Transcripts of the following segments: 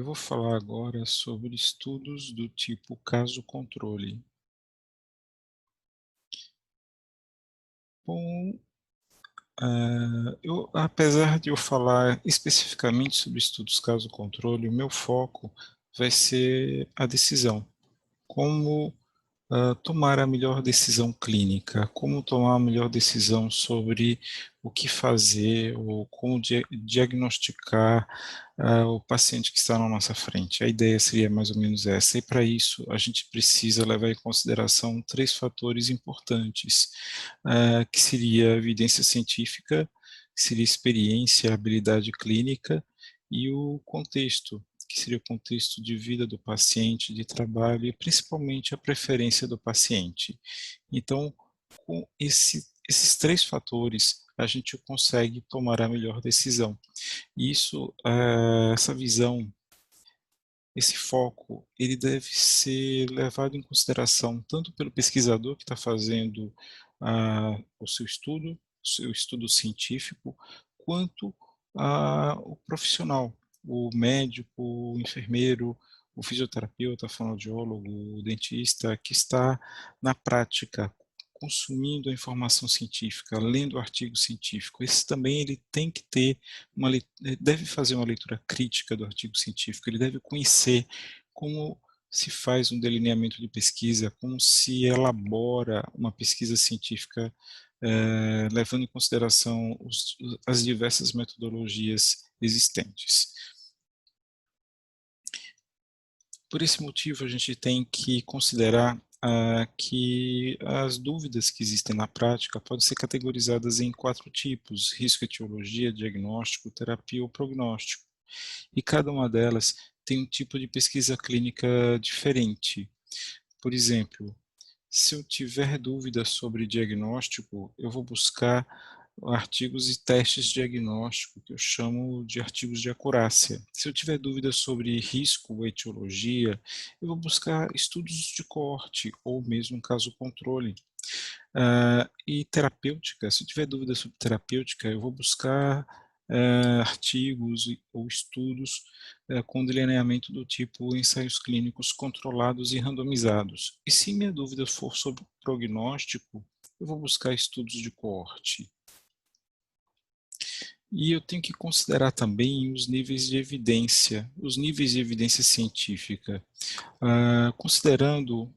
vou falar agora sobre estudos do tipo caso-controle. Bom, apesar de eu falar especificamente sobre estudos caso-controle, o meu foco vai ser a decisão. Como tomar a melhor decisão clínica, como tomar a melhor decisão sobre o que fazer ou como diagnosticar o paciente que está na nossa frente. A ideia seria mais ou menos essa, e para isso a gente precisa levar em consideração três fatores importantes, que seria a evidência científica, que seria experiência, habilidade clínica e o contexto, que seria o contexto de vida do paciente, de trabalho e principalmente a preferência do paciente. Então, com esses três fatores, a gente consegue tomar a melhor decisão. Isso, essa visão, esse foco, ele deve ser levado em consideração tanto pelo pesquisador que está fazendo o seu estudo científico, quanto o profissional, o médico, o enfermeiro, o fisioterapeuta, o fonoaudiólogo, o dentista, que está na prática consumindo a informação científica, lendo o artigo científico. Esse também ele tem que ter deve fazer uma leitura crítica do artigo científico, ele deve conhecer como se faz um delineamento de pesquisa, como se elabora uma pesquisa científica, levando em consideração as diversas metodologias existentes. Por esse motivo, a gente tem que considerar que as dúvidas que existem na prática podem ser categorizadas em 4 tipos: risco, etiologia, diagnóstico, terapia ou prognóstico. E cada uma delas tem um tipo de pesquisa clínica diferente. Por exemplo, se eu tiver dúvida sobre diagnóstico, eu vou buscar artigos e testes de diagnóstico, que eu chamo de artigos de acurácia. Se eu tiver dúvidas sobre risco ou etiologia, eu vou buscar estudos de coorte ou mesmo um caso controle. E terapêutica, se eu tiver dúvidas sobre terapêutica, eu vou buscar artigos ou estudos com delineamento do tipo ensaios clínicos controlados e randomizados. E se minha dúvida for sobre prognóstico, eu vou buscar estudos de coorte. E eu tenho que considerar também os níveis de evidência científica. Considerando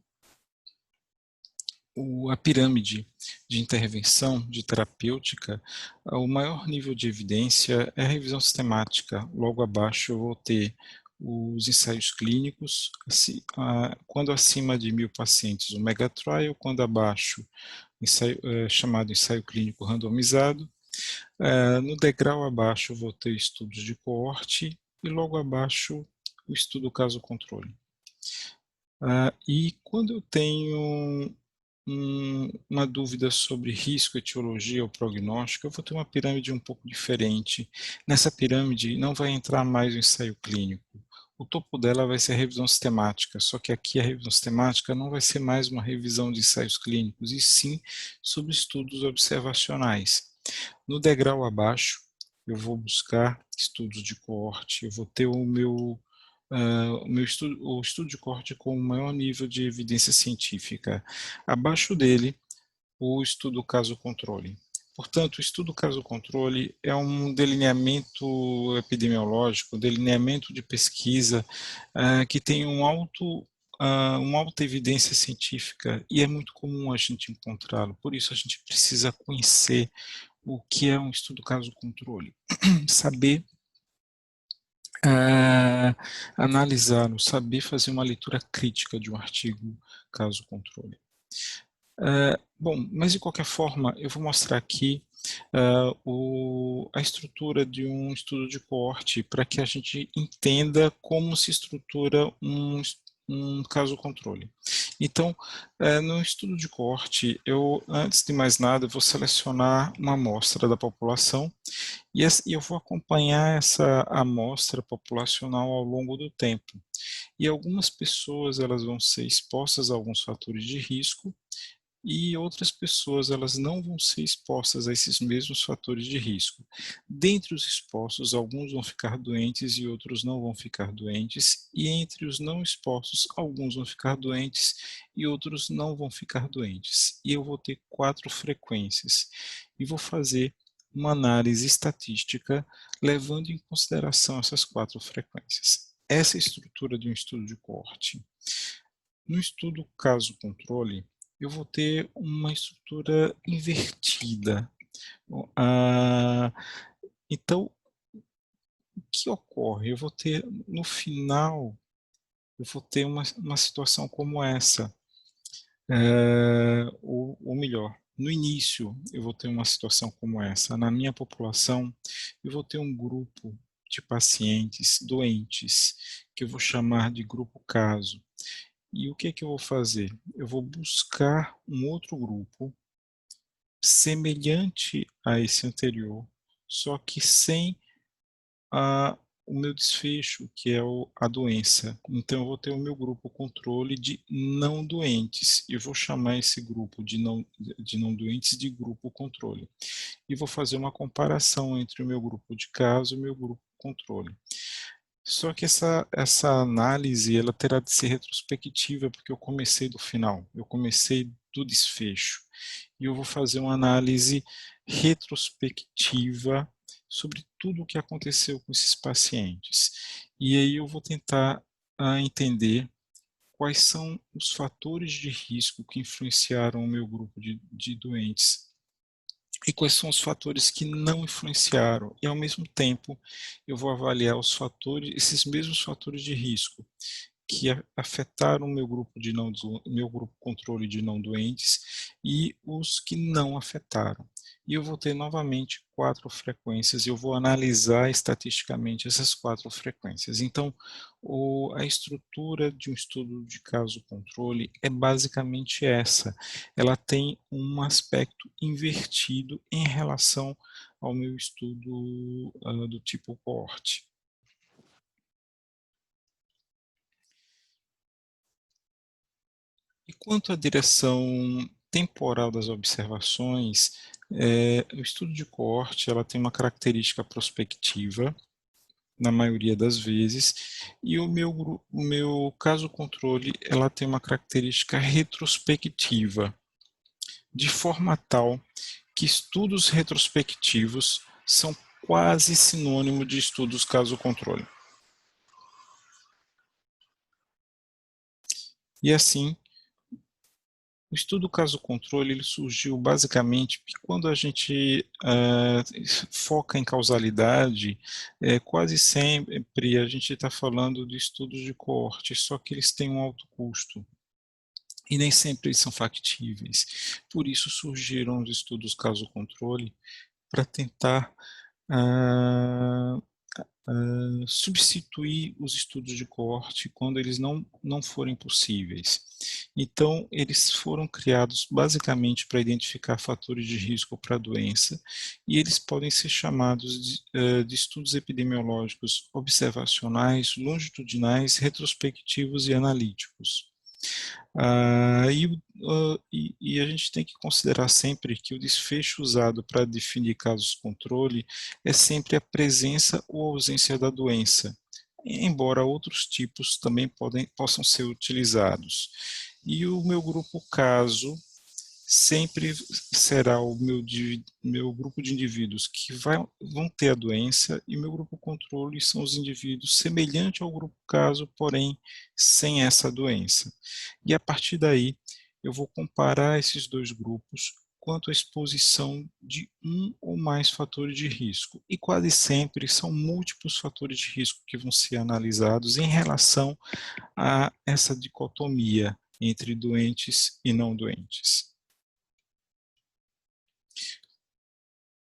a pirâmide de intervenção de terapêutica, o maior nível de evidência é a revisão sistemática. Logo abaixo eu vou ter os ensaios clínicos, quando acima de 1.000 pacientes, o megatrial, quando abaixo, chamado ensaio clínico randomizado. No degrau abaixo eu vou ter estudos de coorte e logo abaixo o estudo caso-controle. E quando eu tenho uma dúvida sobre risco, etiologia ou prognóstico, eu vou ter uma pirâmide um pouco diferente. Nessa pirâmide não vai entrar mais o ensaio clínico. O topo dela vai ser a revisão sistemática, só que aqui a revisão sistemática não vai ser mais uma revisão de ensaios clínicos, e sim sobre estudos observacionais. No degrau abaixo, eu vou buscar estudos de coorte, eu vou ter o estudo de coorte com o maior nível de evidência científica. Abaixo dele, o estudo caso-controle. Portanto, o estudo caso-controle é um delineamento epidemiológico, delineamento de pesquisa que tem uma alta evidência científica, e é muito comum a gente encontrá-lo. Por isso, a gente precisa conhecer o que é um estudo caso-controle, saber analisá-lo, saber fazer uma leitura crítica de um artigo caso-controle. Bom, mas de qualquer forma, eu vou mostrar aqui a estrutura de um estudo de coorte para que a gente entenda como se estrutura um caso-controle. Então, no estudo de coorte, antes de mais nada, vou selecionar uma amostra da população e eu vou acompanhar essa amostra populacional ao longo do tempo. E algumas pessoas elas vão ser expostas a alguns fatores de risco, e outras pessoas elas não vão ser expostas a esses mesmos fatores de risco. Dentre os expostos, alguns vão ficar doentes e outros não vão ficar doentes, e entre os não expostos, alguns vão ficar doentes e outros não vão ficar doentes. E eu vou ter 4 frequências e vou fazer uma análise estatística levando em consideração essas 4 frequências. Essa é a estrutura de um estudo de coorte. No estudo caso-controle, eu vou ter uma estrutura invertida. Ah, então, o que ocorre? Eu vou ter, no final, eu vou ter uma situação como essa. Ou melhor, no início, eu vou ter uma situação como essa. Na minha população, eu vou ter um grupo de pacientes doentes, que eu vou chamar de grupo caso. E o que é que eu vou fazer? Eu vou buscar um outro grupo semelhante a esse anterior, só que sem o meu desfecho, que é a doença. Então, eu vou ter o meu grupo controle de não doentes. Eu vou chamar esse grupo de não doentes de grupo controle. E vou fazer uma comparação entre o meu grupo de caso e o meu grupo controle. Só que essa análise ela terá de ser retrospectiva, porque eu comecei do final, eu comecei do desfecho. E eu vou fazer uma análise retrospectiva sobre tudo o que aconteceu com esses pacientes. E aí eu vou tentar entender quais são os fatores de risco que influenciaram o meu grupo de doentes e quais são os fatores que não influenciaram. E, ao mesmo tempo, eu vou avaliar os fatores, esses mesmos fatores de risco que afetaram o meu grupo controle de não doentes e os que não afetaram. E eu vou ter novamente 4 frequências e eu vou analisar estatisticamente essas 4 frequências. Então, a estrutura de um estudo de caso controle é basicamente essa. Ela tem um aspecto invertido em relação ao meu estudo do tipo coorte. E quanto à direção temporal das observações, o estudo de coorte ela tem uma característica prospectiva, na maioria das vezes, e o meu caso controle ela tem uma característica retrospectiva, de forma tal que estudos retrospectivos são quase sinônimo de estudos caso controle. E assim, o estudo caso-controle ele surgiu basicamente porque quando a gente foca em causalidade, quase sempre a gente está falando de estudos de coorte, só que eles têm um alto custo e nem sempre eles são factíveis. Por isso surgiram os estudos caso-controle para tentar ah, substituir os estudos de coorte quando eles não forem possíveis. Então, eles foram criados basicamente para identificar fatores de risco para a doença e eles podem ser chamados de estudos epidemiológicos observacionais, longitudinais, retrospectivos e analíticos. E a gente tem que considerar sempre que o desfecho usado para definir casos controle é sempre a presença ou ausência da doença, embora outros tipos também possam ser utilizados. E o meu grupo caso sempre será o meu grupo de indivíduos que vão ter a doença e o meu grupo controle são os indivíduos semelhantes ao grupo caso, porém sem essa doença. E a partir daí eu vou comparar esses dois grupos quanto à exposição de um ou mais fatores de risco. E quase sempre são múltiplos fatores de risco que vão ser analisados em relação a essa dicotomia entre doentes e não doentes.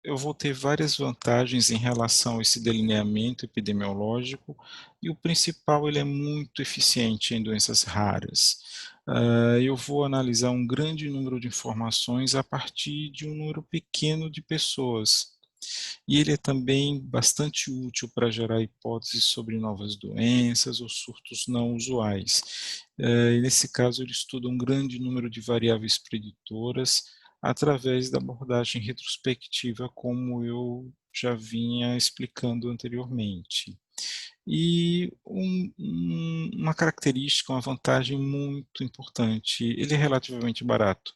Eu vou ter várias vantagens em relação a esse delineamento epidemiológico e o principal, ele é muito eficiente em doenças raras. Eu vou analisar um grande número de informações a partir de um número pequeno de pessoas. E ele é também bastante útil para gerar hipóteses sobre novas doenças ou surtos não usuais. E nesse caso, ele estuda um grande número de variáveis preditoras através da abordagem retrospectiva, como eu já vinha explicando anteriormente. E uma característica, uma vantagem muito importante, ele é relativamente barato.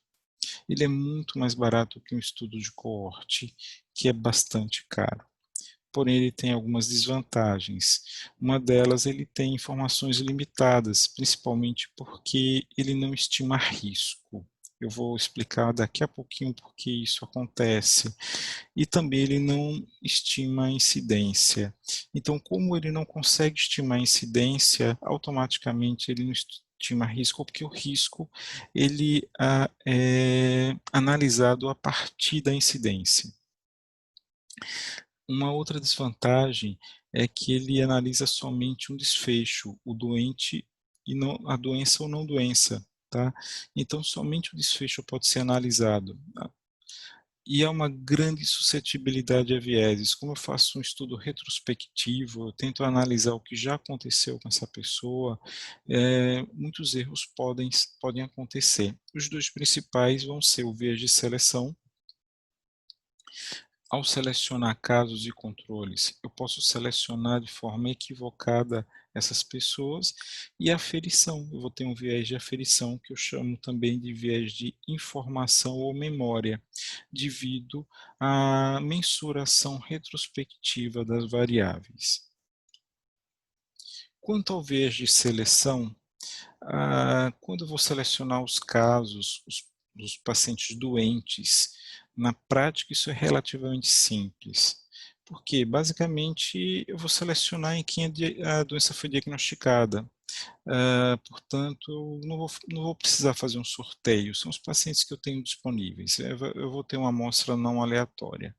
Ele é muito mais barato que um estudo de coorte, que é bastante caro. Porém, ele tem algumas desvantagens. Uma delas, ele tem informações limitadas, principalmente porque ele não estima risco. Eu vou explicar daqui a pouquinho por que isso acontece. E também ele não estima a incidência. Então, como ele não consegue estimar a incidência, automaticamente ele não estima risco, porque o risco ele é analisado a partir da incidência. Uma outra desvantagem é que ele analisa somente um desfecho, o doente e não a doença ou não doença, tá? Então somente o desfecho pode ser analisado. E há uma grande suscetibilidade a vieses. Como eu faço um estudo retrospectivo, eu tento analisar o que já aconteceu com essa pessoa, muitos erros podem acontecer. Os dois principais vão ser o viés de seleção. Ao selecionar casos e controles, eu posso selecionar de forma equivocada essas pessoas, e a aferição, eu vou ter um viés de aferição que eu chamo também de viés de informação ou memória, devido à mensuração retrospectiva das variáveis. Quanto ao viés de seleção, quando eu vou selecionar os casos dos pacientes doentes, na prática isso é relativamente simples. Porque, basicamente, eu vou selecionar em quem a doença foi diagnosticada. Portanto, eu não vou precisar fazer um sorteio, são os pacientes que eu tenho disponíveis. Eu vou ter uma amostra não aleatória.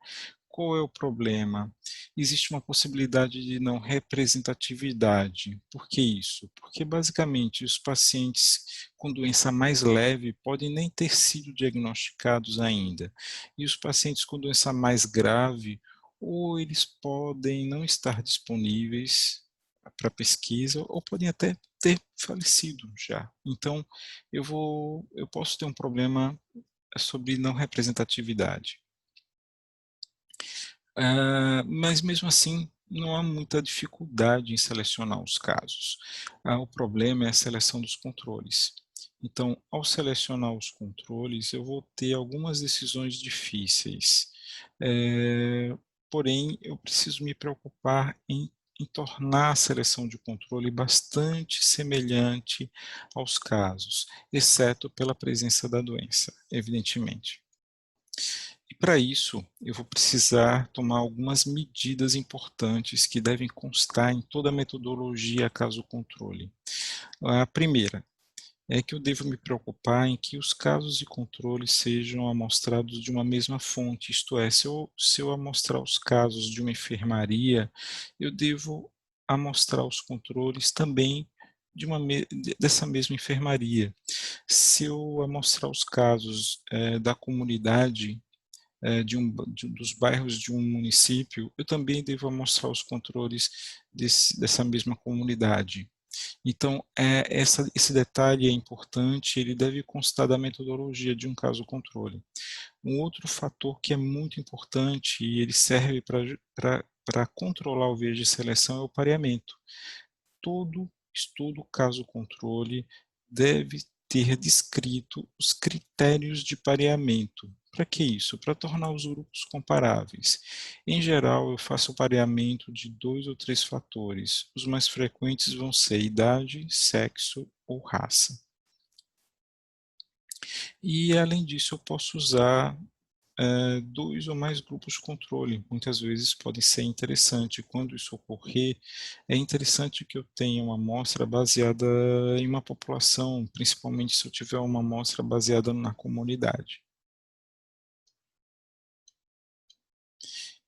Qual é o problema? Existe uma possibilidade de não representatividade. Por que isso? Porque, basicamente, os pacientes com doença mais leve podem nem ter sido diagnosticados ainda. E os pacientes com doença mais grave, ou eles podem não estar disponíveis para pesquisa, ou podem até ter falecido já. Então, eu posso ter um problema sobre não representatividade. Mas mesmo assim, não há muita dificuldade em selecionar os casos. O problema é a seleção dos controles. Então, ao selecionar os controles, eu vou ter algumas decisões difíceis. Porém, eu preciso me preocupar em tornar a seleção de controle bastante semelhante aos casos, exceto pela presença da doença, evidentemente. E para isso, eu vou precisar tomar algumas medidas importantes que devem constar em toda a metodologia caso controle. A primeira é que eu devo me preocupar em que os casos de controle sejam amostrados de uma mesma fonte, isto é, se eu amostrar os casos de uma enfermaria, eu devo amostrar os controles também dessa mesma enfermaria. Se eu amostrar os casos da comunidade, dos bairros de um município, eu também devo mostrar os controles dessa mesma comunidade. Então, esse detalhe é importante, ele deve constar da metodologia de um caso controle. Um outro fator que é muito importante e ele serve para controlar o viés de seleção é o pareamento. Todo estudo caso controle deve ter descrito os critérios de pareamento. Para que isso? Para tornar os grupos comparáveis. Em geral, eu faço o pareamento de 2 ou 3 fatores. Os mais frequentes vão ser idade, sexo ou raça. E, além disso, eu posso usar 2 ou mais grupos de controle. Muitas vezes pode ser interessante. Quando isso ocorrer, é interessante que eu tenha uma amostra baseada em uma população, principalmente se eu tiver uma amostra baseada na comunidade.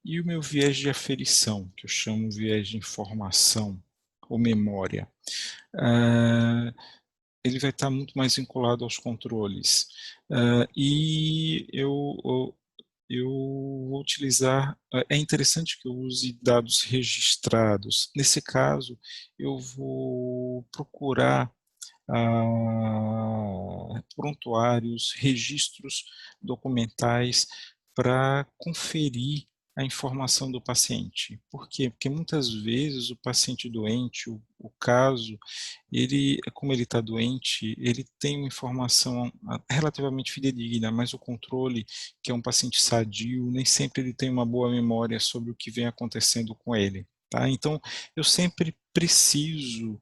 E o meu viés de aferição, que eu chamo viés de informação ou memória, ele vai estar muito mais vinculado aos controles. E eu vou utilizar, é interessante que eu use dados registrados. Nesse caso, eu vou procurar prontuários, registros documentais para conferir a informação do paciente. Por quê? Porque muitas vezes o paciente doente, o caso, ele, como ele está doente, ele tem uma informação relativamente fidedigna, mas o controle, que é um paciente sadio, nem sempre ele tem uma boa memória sobre o que vem acontecendo com ele. Tá? Então, eu sempre preciso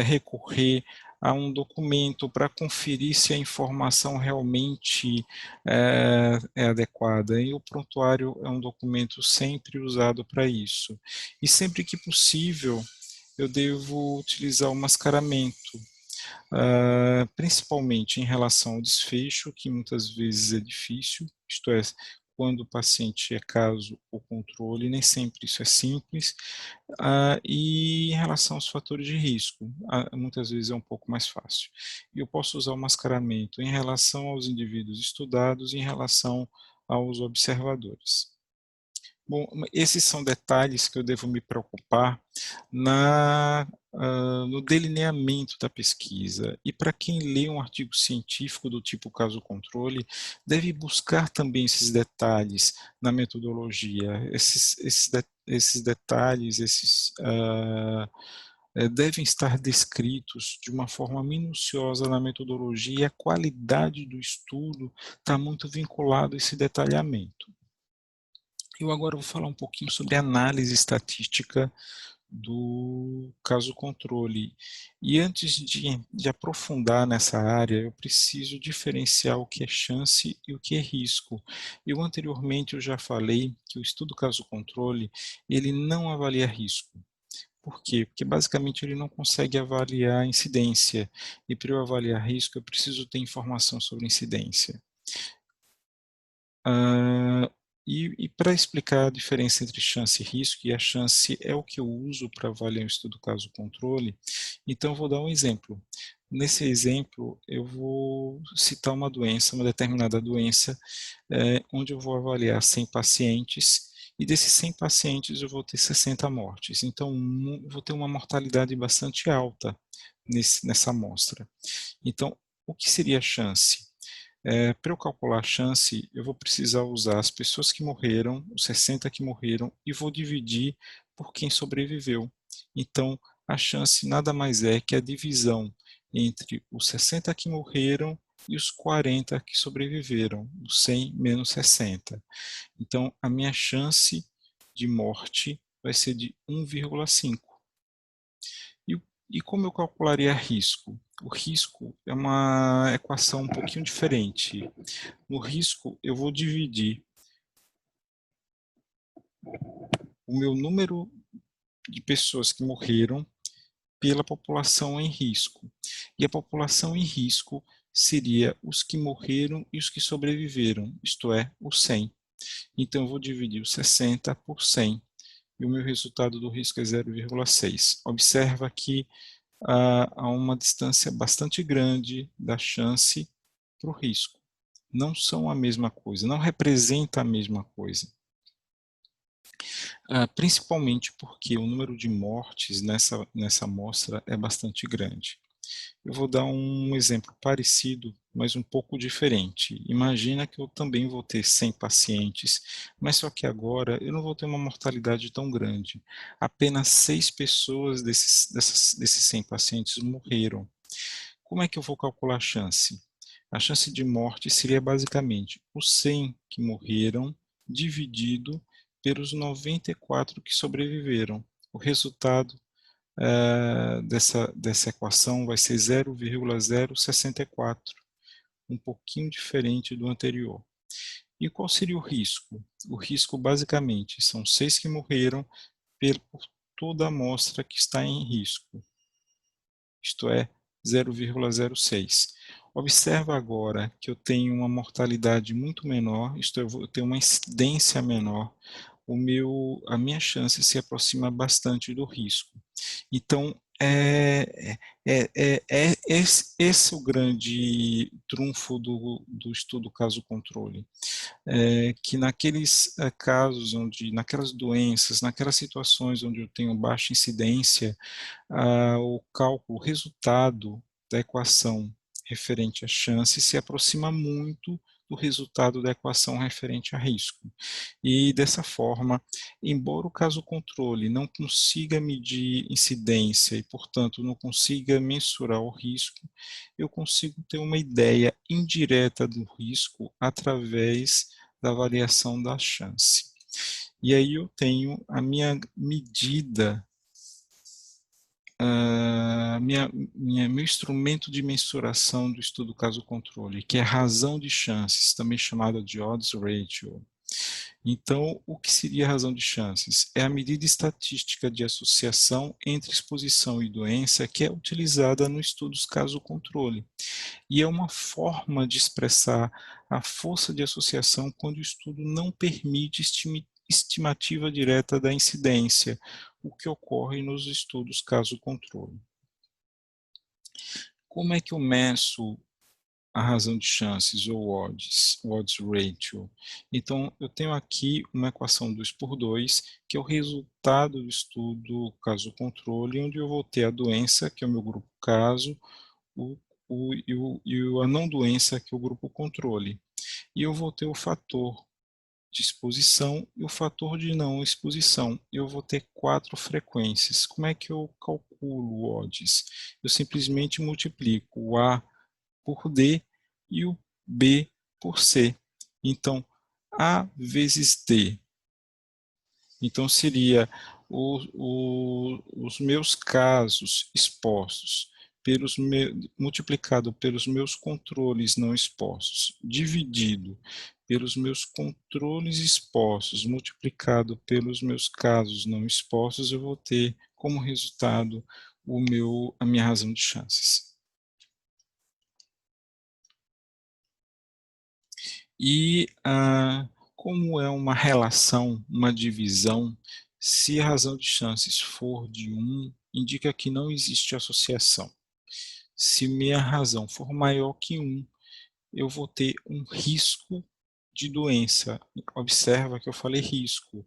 recorrer a um documento para conferir se a informação realmente é adequada. E o prontuário é um documento sempre usado para isso. E sempre que possível, eu devo utilizar o mascaramento, principalmente em relação ao desfecho, que muitas vezes é difícil, isto é, quando o paciente é caso ou controle, nem sempre isso é simples, e em relação aos fatores de risco, muitas vezes é um pouco mais fácil. E eu posso usar o mascaramento em relação aos indivíduos estudados e em relação aos observadores. Bom, esses são detalhes que eu devo me preocupar no delineamento da pesquisa. E para quem lê um artigo científico do tipo caso-controle, deve buscar também esses detalhes na metodologia. Esses detalhes, devem estar descritos de uma forma minuciosa na metodologia, e a qualidade do estudo está muito vinculado a esse detalhamento. Eu agora vou falar um pouquinho sobre análise estatística do caso controle. E antes de aprofundar nessa área, eu preciso diferenciar o que é chance e o que é risco. Anteriormente eu já falei que o estudo caso controle, ele não avalia risco. Por quê? Porque basicamente ele não consegue avaliar a incidência. E para eu avaliar risco, eu preciso ter informação sobre incidência. E para explicar a diferença entre chance e risco, e a chance é o que eu uso para avaliar o estudo caso-controle, então eu vou dar um exemplo. Nesse exemplo, eu vou citar uma doença, uma determinada doença, onde eu vou avaliar 100 pacientes, e desses 100 pacientes eu vou ter 60 mortes. Então, eu vou ter uma mortalidade bastante alta nessa amostra. Então, o que seria a chance? Para eu calcular a chance, eu vou precisar usar as pessoas que morreram, os 60 que morreram, e vou dividir por quem sobreviveu. Então, a chance nada mais é que a divisão entre os 60 que morreram e os 40 que sobreviveram, os 100 menos 60. Então, a minha chance de morte vai ser de 1,5. E como eu calcularia risco? O risco é uma equação um pouquinho diferente. No risco, eu vou dividir o meu número de pessoas que morreram pela população em risco. E a população em risco seria os que morreram e os que sobreviveram, isto é, os 100. Então, eu vou dividir os 60 por 100. E o meu resultado do risco é 0,6. Observa que há uma distância bastante grande da chance para o risco. Não são a mesma coisa, não representa a mesma coisa. Principalmente porque o número de mortes nessa amostra é bastante grande. Eu vou dar um exemplo parecido, mas um pouco diferente. Imagina que eu também vou ter 100 pacientes, mas só que agora eu não vou ter uma mortalidade tão grande. Apenas 6 pessoas desses 100 pacientes morreram. Como é que eu vou calcular a chance? A chance de morte seria basicamente os 100 que morreram dividido pelos 94 que sobreviveram. O resultado dessa equação vai ser 0,064, um pouquinho diferente do anterior. E qual seria o risco? O risco basicamente são 6 que morreram por toda a amostra que está em risco, isto é, 0,06. Observa agora que eu tenho uma mortalidade muito menor, isto é, eu vou ter uma incidência menor, a minha chance se aproxima bastante do risco. Então, Esse é o grande trunfo do estudo caso-controle, que naqueles casos naquelas doenças, naquelas situações onde eu tenho baixa incidência, o cálculo, o resultado da equação referente à chance se aproxima muito do resultado da equação referente a risco. E dessa forma, embora o caso controle não consiga medir incidência e, portanto, não consiga mensurar o risco, eu consigo ter uma ideia indireta do risco através da variação da chance. E aí eu tenho a minha medida, meu instrumento de mensuração do estudo caso-controle, que é a razão de chances, também chamada de odds ratio. Então, o que seria a razão de chances? É a medida estatística de associação entre exposição e doença que é utilizada nos estudos caso-controle. E é uma forma de expressar a força de associação quando o estudo não permite estimativa direta da incidência, o que ocorre nos estudos caso-controle. Como é que eu meço a razão de chances, ou odds ratio? Então, eu tenho aqui uma equação 2 por 2, que é o resultado do estudo caso-controle, onde eu vou ter a doença, que é o meu grupo caso, a não doença, que é o grupo controle. E eu vou ter o fator de exposição e o fator de não exposição. Eu vou ter 4 frequências. Como é que eu calculo o odds? Eu simplesmente multiplico o A por D e o B por C. Então, A vezes D. Então, seria os meus casos expostos multiplicado pelos meus controles não expostos, dividido pelos meus controles expostos, multiplicado pelos meus casos não expostos, eu vou ter como resultado a minha razão de chances. E como é uma relação, uma divisão, se a razão de chances for de 1, indica que não existe associação. Se minha razão for maior que 1, eu vou ter um risco de doença. Observa que eu falei risco,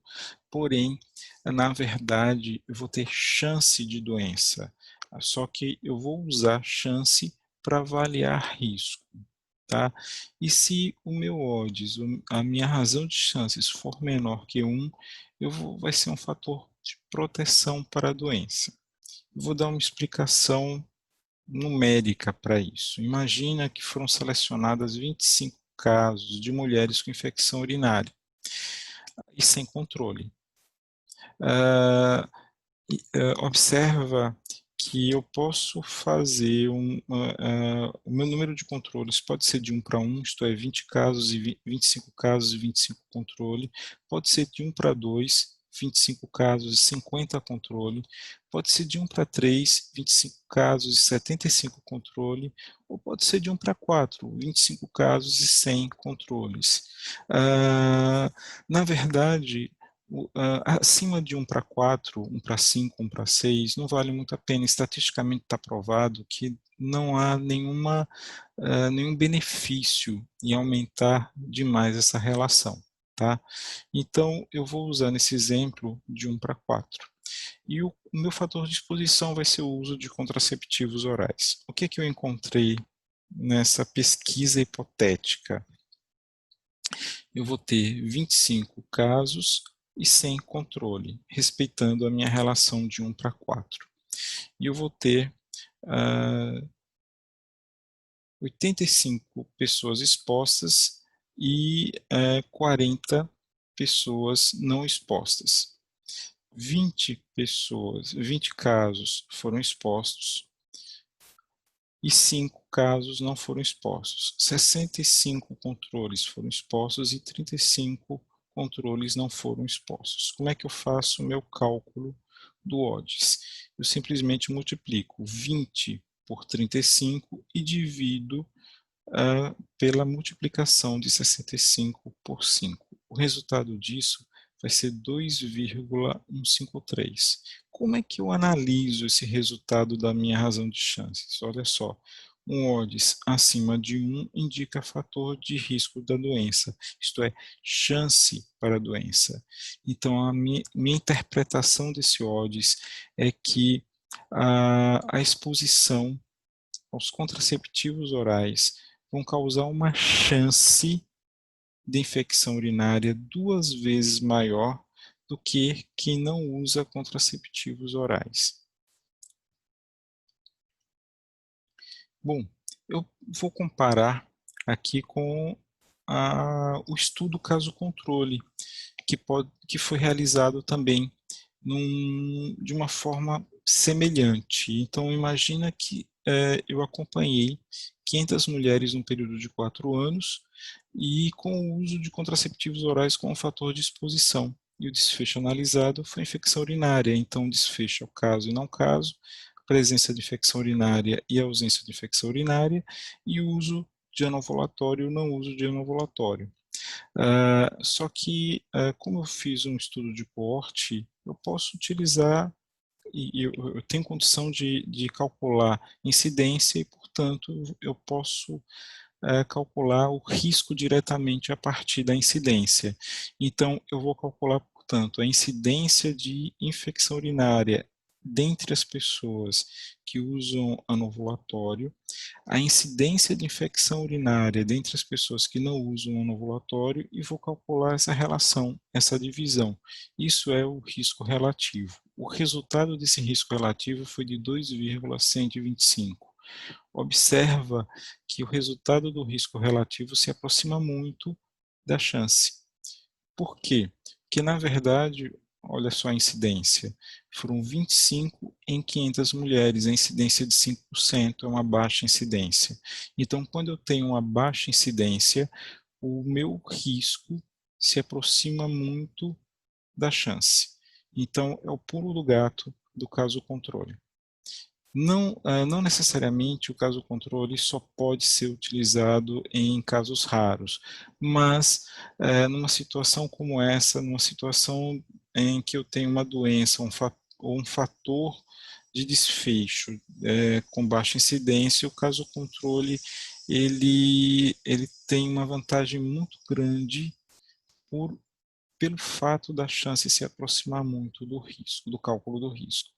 porém, na verdade, eu vou ter chance de doença. Só que eu vou usar chance para avaliar risco. Tá? E se o meu odds, a minha razão de chances for menor que 1, vai ser um fator de proteção para a doença. Eu vou dar uma explicação numérica para isso. Imagina que foram selecionadas 25 casos de mulheres com infecção urinária e sem controle. Observa que eu posso fazer o meu número de controles pode ser de 1 para 1, isto é, 20 casos e 25 casos e 25 controle, pode ser de 1 para 2, 25 casos e 50 controle, pode ser de 1 para 3, 25 casos e 75 controle, ou pode ser de 1 para 4, 25 casos e 100 controles. Na verdade, acima de 1 para 4, 1 para 5, 1 para 6, não vale muito a pena. Estatisticamente está provado que não há nenhum benefício em aumentar demais essa relação. Tá? Então, eu vou usar nesse exemplo de 1 para 4. E o meu fator de exposição vai ser o uso de contraceptivos orais. O que eu encontrei nessa pesquisa hipotética? Eu vou ter 25 casos e 100 controle, respeitando a minha relação de 1 para 4. E eu vou ter 85 pessoas expostas e 40 pessoas não expostas. 20 casos foram expostos e 5 casos não foram expostos. 65 controles foram expostos e 35 controles não foram expostos. Como é que eu faço o meu cálculo do odds? Eu simplesmente multiplico 20 por 35 e divido pela multiplicação de 65 por 5. O resultado disso vai ser 2,153. Como é que eu analiso esse resultado da minha razão de chances? Olha só, um odds acima de 1 indica fator de risco da doença, isto é, chance para a doença. Então, a minha interpretação desse odds é que a exposição aos contraceptivos orais vão causar uma chance de infecção urinária 2 vezes maior do que quem não usa contraceptivos orais. Bom, eu vou comparar aqui com o estudo caso-controle, que foi realizado também de uma forma semelhante. Então, imagina que eu acompanhei 500 mulheres no período de 4 anos e com o uso de contraceptivos orais como fator de exposição. E o desfecho analisado foi infecção urinária, então desfecho é o caso e não caso, presença de infecção urinária e ausência de infecção urinária, e uso de anovulatório, não uso de anovulatório. Só que, como eu fiz um estudo de coorte, eu posso utilizar, e eu tenho condição de calcular incidência e, portanto, eu posso calcular o risco diretamente a partir da incidência. Então, eu vou calcular, portanto, a incidência de infecção urinária dentre as pessoas que usam anovulatório, a incidência de infecção urinária dentre as pessoas que não usam anovulatório e vou calcular essa relação, essa divisão. Isso é o risco relativo. O resultado desse risco relativo foi de 2,125. Observa que o resultado do risco relativo se aproxima muito da chance. Por quê? Porque, na verdade, olha só a incidência, foram 25 em 500 mulheres, a incidência de 5% é uma baixa incidência. Então, quando eu tenho uma baixa incidência, o meu risco se aproxima muito da chance. Então, é o pulo do gato do caso controle. Não necessariamente o caso controle só pode ser utilizado em casos raros, mas numa situação como essa, numa situação em que eu tenho uma doença ou um fator de desfecho com baixa incidência, o caso controle ele tem uma vantagem muito grande pelo fato da chance se aproximar muito do risco, do cálculo do risco.